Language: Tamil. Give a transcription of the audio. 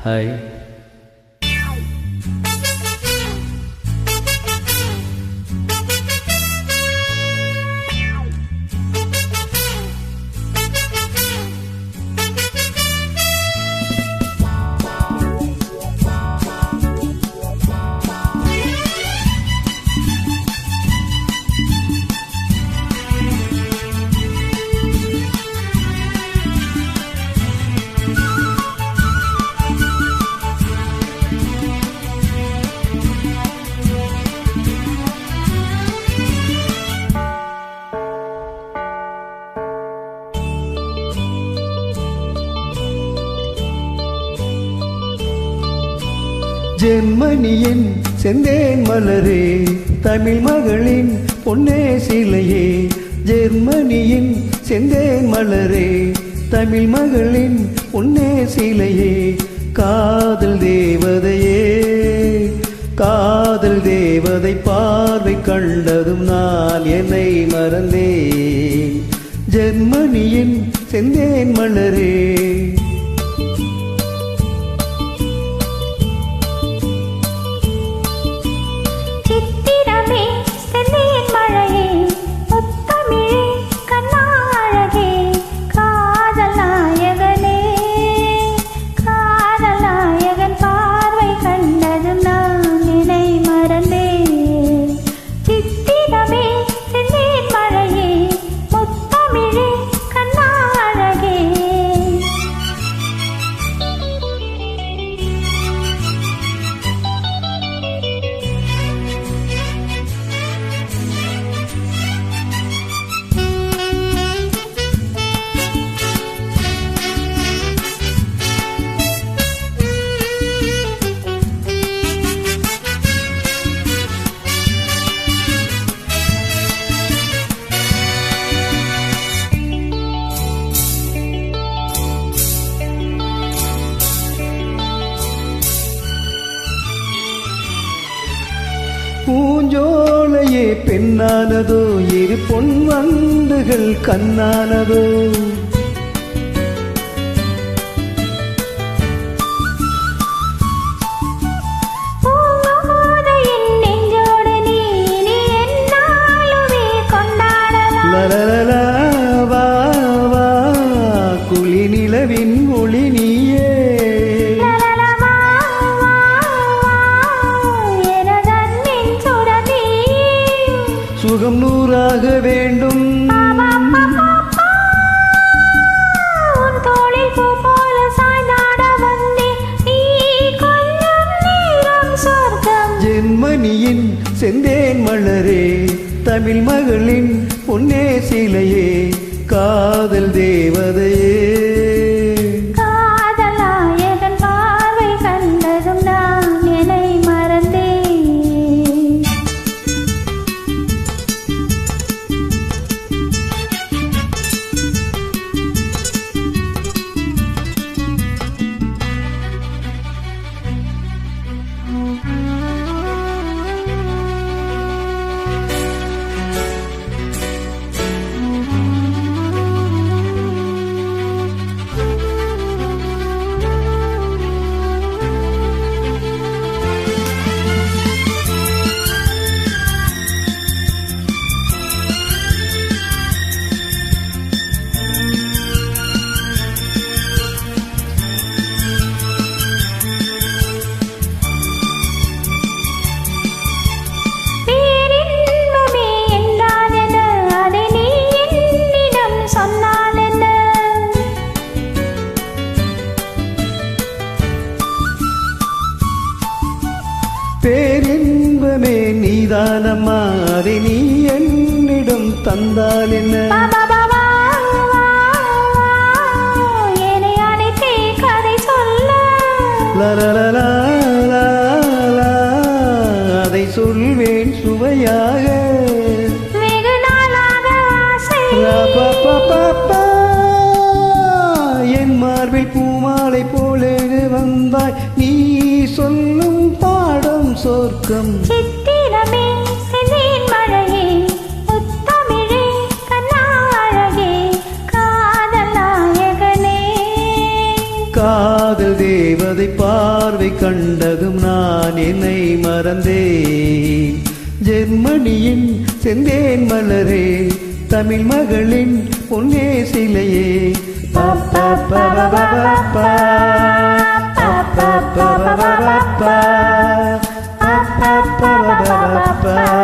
ஹாய். ஜெர்மனியின் செந்தேன் மலரே, தமிழ் மகளின் பொன்னே சிலையே. ஜெர்மனியின் செந்தேன் மலரே, தமிழ் மகளின் பொன்னே சிலையே. காதல் தேவதையே, காதல் தேவதை பார்வை கண்டதும் நான் என்னை மறந்தேன். ஜெர்மனியின் செந்தேன் மலரே. பூஞ்சோலையே பெண்ணானதோ, இரு பொன் வண்டுகள் கண்ணானதோ. லலலா வா வா, குளி நிலவின் ஒளி நீயே. சுகம் நூறாக வேண்டும், ஜெர்மனியின் செந்தேன் மலரே, தமிழ் மகளின் பொன்னே சிலையே. காதல் தேவதையே, பேரின்பமே நீதானம்மா, அதை நீ என்னிடம் தந்தால் என்ன. லலலா அதை சொல்வேன் சுவையாக. என் மார்பில் பூமாலை போலே வந்தாய், நீ சொல்லும் பாடம் சொர்க்கம். சித்திரமே செந்தேன் மழையே, முத்தமிழே கண்ணாழகே, காதல் நாயகனே. காதல் தேவதை பார்வை கண்டதும் நான் என்னை மறந்தேன். ஜெர்மனியின் செந்தேன் மலரே, தமிழ் மகளின் பொன்னே சிலையே. பாப்பா பாப்பா பாப்பா பாப்பா பாப்பா பாப்பா பாப்பா பாப்பா